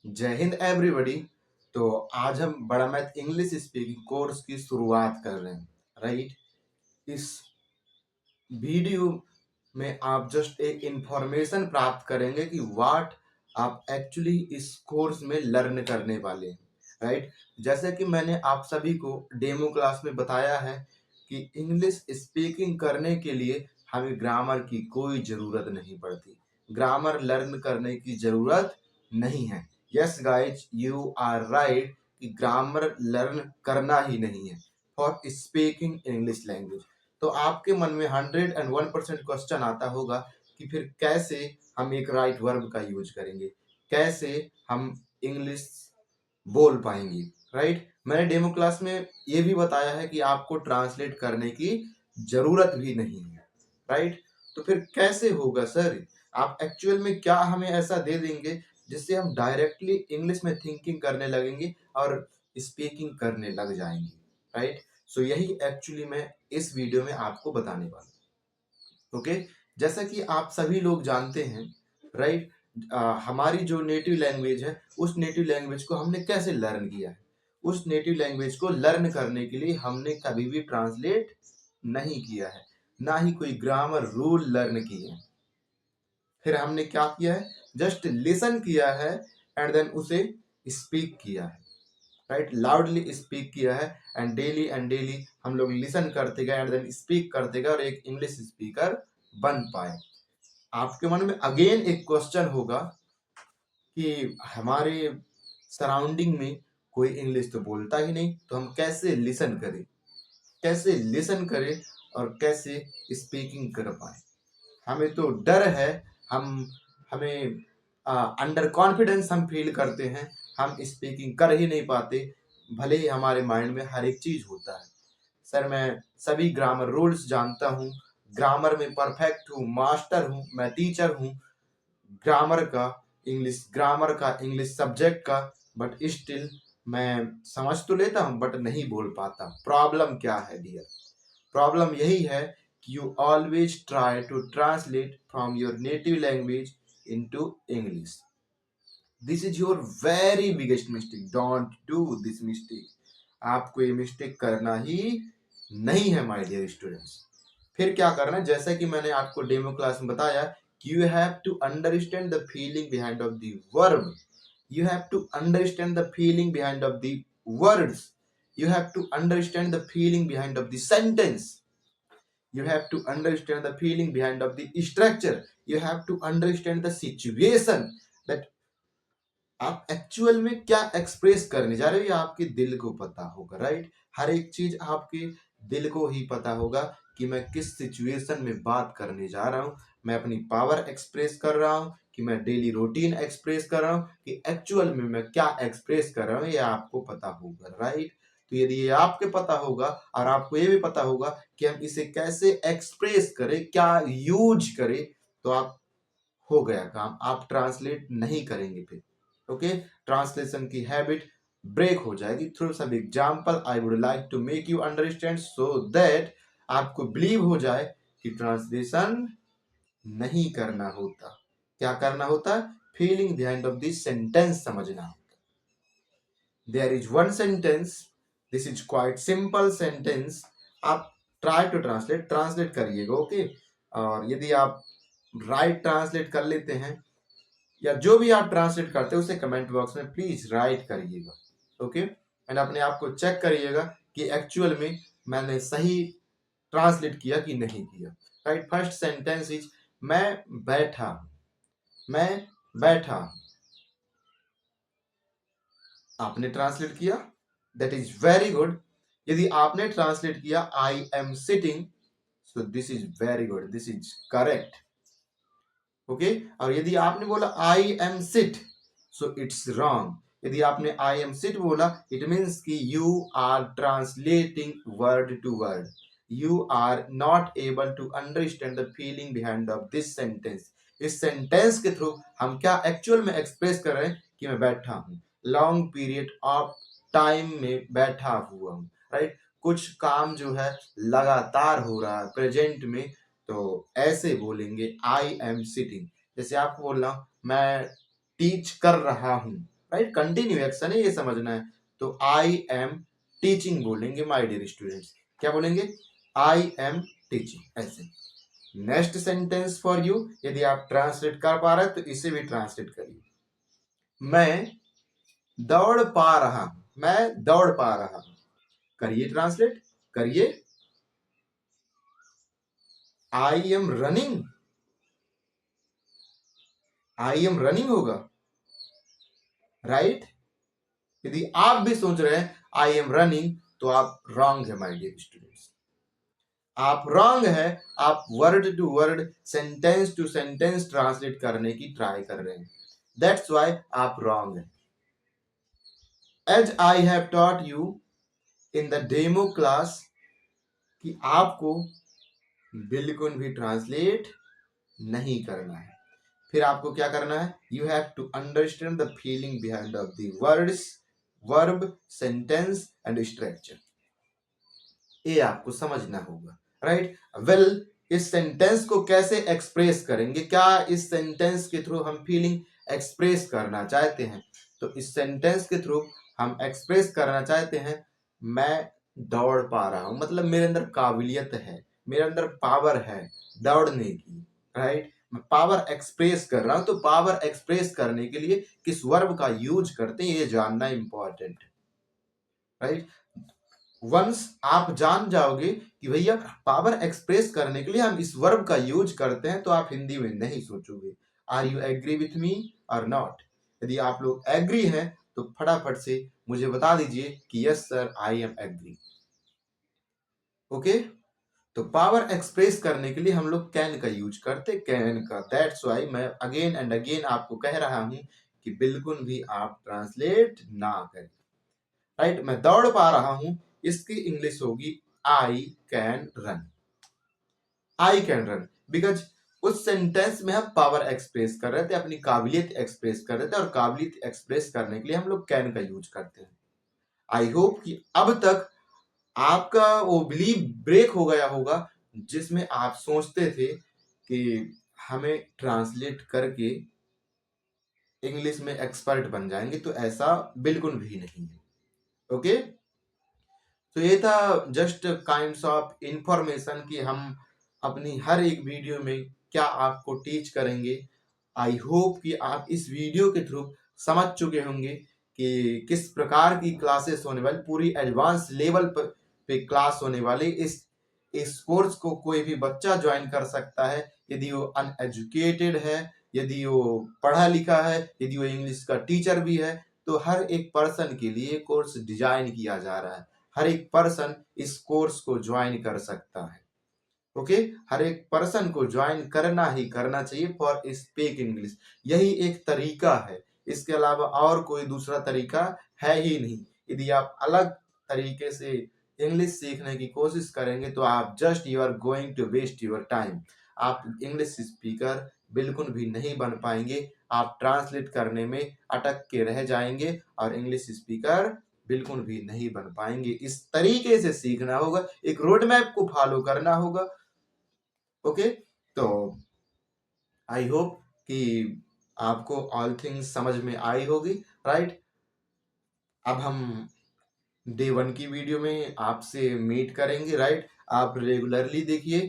जय हिंद एवरीबॉडी। तो आज हम बड़ा मैथ इंग्लिश स्पीकिंग कोर्स की शुरुआत कर रहे हैं, राइट। इस वीडियो में आप जस्ट एक इंफॉर्मेशन प्राप्त करेंगे कि व्हाट आप एक्चुअली इस कोर्स में लर्न करने वाले हैं, राइट। जैसे कि मैंने आप सभी को डेमो क्लास में बताया है कि इंग्लिश स्पीकिंग करने के लिए हमें ग्रामर की कोई ज़रूरत नहीं पड़ती, ग्रामर लर्न करने की ज़रूरत नहीं है। Yes guys, you are right कि ग्रामर लर्न करना ही नहीं है फॉर स्पीकिंग इंग्लिश लैंग्वेज। तो आपके मन में 101% क्वेश्चन आता होगा कि फिर कैसे हम एक राइट वर्ब का यूज करेंगे, कैसे हम इंग्लिश बोल पाएंगे, राइट। मैंने डेमो क्लास में ये भी बताया है कि आपको ट्रांसलेट करने की जरूरत भी नहीं है, राइट। तो फिर कैसे होगा सर? आप एक्चुअल में क्या हमें ऐसा दे देंगे जिससे हम डायरेक्टली इंग्लिश में थिंकिंग करने लगेंगे और स्पीकिंग करने लग जाएंगे, राइट। सो यही एक्चुअली मैं इस वीडियो में आपको बताने वाला हूं। ओके, जैसा कि आप सभी लोग जानते हैं, राइट, हमारी जो नेटिव लैंग्वेज है उस नेटिव लैंग्वेज को हमने कैसे लर्न किया है। उस नेटिव लैंग्वेज को लर्न करने के लिए हमने कभी भी ट्रांसलेट नहीं किया है, ना ही कोई ग्रामर रूल लर्न किए हैं। फिर हमने क्या किया है, जस्ट लिसन किया है एंड देन उसे स्पीक किया है, राइट। लाउडली स्पीक किया है एंड डेली हम लोग लिसन करते गए एंड देन स्पीक करते गए और एक इंग्लिश स्पीकर बन पाए। आपके मन में अगेन एक क्वेश्चन होगा कि हमारे सराउंडिंग में कोई इंग्लिश तो बोलता ही नहीं, तो हम कैसे लिसन करें, कैसे लिसन करें और कैसे स्पीकिंग कर पाए। हमें तो डर है, हम हमें अंडर कॉन्फिडेंस हम फील करते हैं, हम स्पीकिंग कर ही नहीं पाते, भले ही हमारे माइंड में हर एक चीज होता है। सर मैं सभी ग्रामर रूल्स जानता हूँ, ग्रामर में परफेक्ट हूँ, मास्टर हूँ, मैं टीचर हूँ ग्रामर का इंग्लिश सब्जेक्ट का, बट स्टिल मैं समझ तो लेता हूँ बट नहीं बोल पाता। प्रॉब्लम क्या है डियर? प्रॉब्लम यही है कि you always try to translate from your native language into English. This is your very biggest mistake, don't do this mistake. आपको ये मिस्टेक करना ही नहीं है माय डियर स्टूडेंट्स। फिर क्या करना है, जैसा कि मैंने आपको डेमो क्लास में बताया कि you have to understand the feeling behind of the verb, you have to understand the feeling behind of the words, you have to understand the feeling behind of the sentence, you have to understand the feeling behind of the structure, you have to understand the situation that आप actual में क्या express करने जा रहे हो, ये आपके दिल को पता होगा, राइट। हर एक चीज आपके दिल को ही पता होगा कि मैं किस सिचुएशन में बात करने जा रहा हूँ, मैं अपनी पावर एक्सप्रेस कर रहा हूँ कि मैं डेली रूटीन एक्सप्रेस कर रहा हूँ कि एक्चुअल में मैं क्या एक्सप्रेस कर रहा हूँ, ये आपको पता होगा, राइट। तो यदि ये आपके पता होगा और आपको ये भी पता होगा कि हम इसे कैसे एक्सप्रेस करें, क्या यूज करें, तो आप हो गया काम, आप ट्रांसलेट नहीं करेंगे फिर। ओके, ट्रांसलेशन की हैबिट ब्रेक हो जाएगी। Through some example I would like to make you understand so that आपको बिलीव हो जाए कि ट्रांसलेशन नहीं करना होता। क्या करना होता? Feeling behind of this sentence समझना होता। There is one sentence, this is quite simple sentence, आप ट्राई टू ट्रांसलेट करिएगा, ओके। और यदि आप राइट ट्रांसलेट कर लेते हैं या जो भी आप ट्रांसलेट करते हैं उसे कमेंट बॉक्स में प्लीज राइट करिएगा, ओके। एंड अपने आप को चेक करिएगा कि एक्चुअल में मैंने सही ट्रांसलेट किया कि नहीं किया, राइट। फर्स्ट सेंटेंस इज मैं बैठा, मैं बैठा, आपने ट्रांसलेट किया, दैट इज वेरी गुड। यदि आपने ट्रांसलेट किया I am sitting, so this is very good, this is correct, okay. और यदि आपने बोला I am sit, so it's wrong. यदि आपने आई एम सिट बोला, इट मीन्स कि you are translating word to word, you are not able to understand the feeling behind of this sentence. इस sentence के थ्रू हम क्या actual में express कर रहे हैं कि मैं बैठा हूं, लॉन्ग पीरियड ऑफ टाइम में बैठा हुआ हूं, राइट। कुछ काम जो है लगातार हो रहा है प्रेजेंट में, तो ऐसे बोलेंगे आई एम सिटिंग। जैसे आपको बोल रहा हूं मैं टीच कर रहा हूं, राइट, कंटिन्यू एक्शन है, ये समझना है। तो आई एम टीचिंग बोलेंगे माय डियर स्टूडेंट्स, क्या बोलेंगे, आई एम टीचिंग, ऐसे। नेक्स्ट सेंटेंस फॉर यू, यदि आप ट्रांसलेट कर पा रहे हैं तो इसे भी ट्रांसलेट करिए। मैं दौड़ पा रहा हूं, मैं दौड़ पा रहा हूं, करिए ट्रांसलेट, करिए। I am running, I am running होगा, राइट। यदि आप भी सोच रहे हैं आई एम रनिंग, तो आप रॉन्ग है माय डियर स्टूडेंट्स, आप रॉन्ग है। आप word to word, sentence to sentence translate करने की ट्राई कर रहे हैं, दैट्स व्हाई आप रॉन्ग है। As I have taught you in the demo class, कि आपको बिल्कुल भी ट्रांसलेट नहीं करना है। फिर आपको क्या करना है, you have to understand the feeling behind of the words, verb, sentence and structure, ये आपको समझना होगा, राइट। वेल, इस सेंटेंस को कैसे एक्सप्रेस करेंगे, क्या इस सेंटेंस के थ्रू हम फीलिंग एक्सप्रेस करना चाहते हैं, तो इस सेंटेंस के थ्रू हम एक्सप्रेस करना चाहते हैं, मैं दौड़ पा रहा हूं, मतलब मेरे अंदर काबिलियत है, मेरे अंदर पावर है दौड़ने की, राइट। मैं पावर एक्सप्रेस कर रहा हूं, तो पावर एक्सप्रेस करने के लिए किस वर्ब का यूज करते हैं, ये जानना इंपॉर्टेंट है, राइट। वंस आप जान जाओगे कि भैया पावर एक्सप्रेस करने के लिए हम इस वर्ब का यूज करते हैं, तो आप हिंदी में नहीं सोचोगे। Are you agree with me और नॉट? यदि आप लोग एग्री हैं तो फटाफट से मुझे बता दीजिए कि yes sir I am agree. Okay, तो पावर एक्सप्रेस करने के लिए हम लोग कैन का यूज करते, कैन का। दैट्स व्हाई मैं अगेन एंड अगेन आपको कह रहा हूं कि बिल्कुल भी आप ट्रांसलेट ना करें, राइट। मैं दौड़ पा रहा हूं, इसकी इंग्लिश होगी I can run, I can run, because उस सेंटेंस में हम पावर एक्सप्रेस कर रहे थे, अपनी काबिलियत एक्सप्रेस कर रहे थे, और काबिलियत एक्सप्रेस करने के लिए हम लोग कैन का यूज करते हैं। आई होप कि अब तक आपका वो बिलीव ब्रेक हो गया होगा, जिसमें आप सोचते थे कि हमें ट्रांसलेट करके इंग्लिश में एक्सपर्ट बन जाएंगे, तो ऐसा बिल्कुल भी नहीं है। ओके, तो ये था जस्ट काइंड्स ऑफ इंफॉर्मेशन कि हम अपनी हर एक वीडियो में क्या आपको टीच करेंगे। आई होप कि आप इस वीडियो के थ्रू समझ चुके होंगे कि किस प्रकार की क्लासेस होने वाली, पूरी एडवांस लेवल पे क्लास होने वाली। इस कोर्स को कोई भी बच्चा ज्वाइन कर सकता है, यदि वो अनएजुकेटेड है, यदि वो पढ़ा लिखा है, यदि वो इंग्लिश का टीचर भी है, तो हर एक पर्सन के लिए कोर्स डिजाइन किया जा रहा है। हर एक पर्सन इस कोर्स को ज्वाइन कर सकता है। ओके, हर एक पर्सन को ज्वाइन करना ही करना चाहिए फॉर स्पीक इंग्लिश। यही एक तरीका है, इसके अलावा और कोई दूसरा तरीका है ही नहीं। यदि आप अलग तरीके से इंग्लिश सीखने की कोशिश करेंगे तो आप just you are going to waste your time. आप इंग्लिश स्पीकर बिल्कुल भी नहीं बन पाएंगे, आप ट्रांसलेट करने में अटक के रह जाएंगे और इंग्लिश स्पीकर बिल्कुल भी नहीं बन पाएंगे। इस तरीके से सीखना होगा, एक रोड मैप को फॉलो करना होगा। ओके, तो आई होप कि आपको ऑल थिंग्स समझ में आई होगी, राइट। अब हम डे 1 की वीडियो में आपसे मीट करेंगे, राइट। आप रेगुलरली देखिए,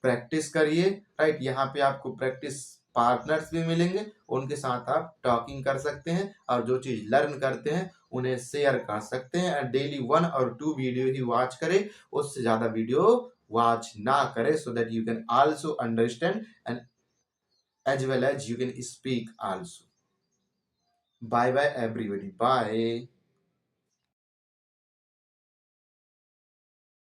प्रैक्टिस करिए, राइट। यहाँ पे आपको प्रैक्टिस पार्टनर्स भी मिलेंगे, उनके साथ आप टॉकिंग कर सकते हैं, और जो चीज लर्न करते हैं उन्हें शेयर कर सकते हैं। डेली 1 और 2 वीडियो ही वॉच करें, उससे ज्यादा वीडियो वॉच ना करें, so that you can also understand and as well as you can speak also. Bye bye everybody, bye.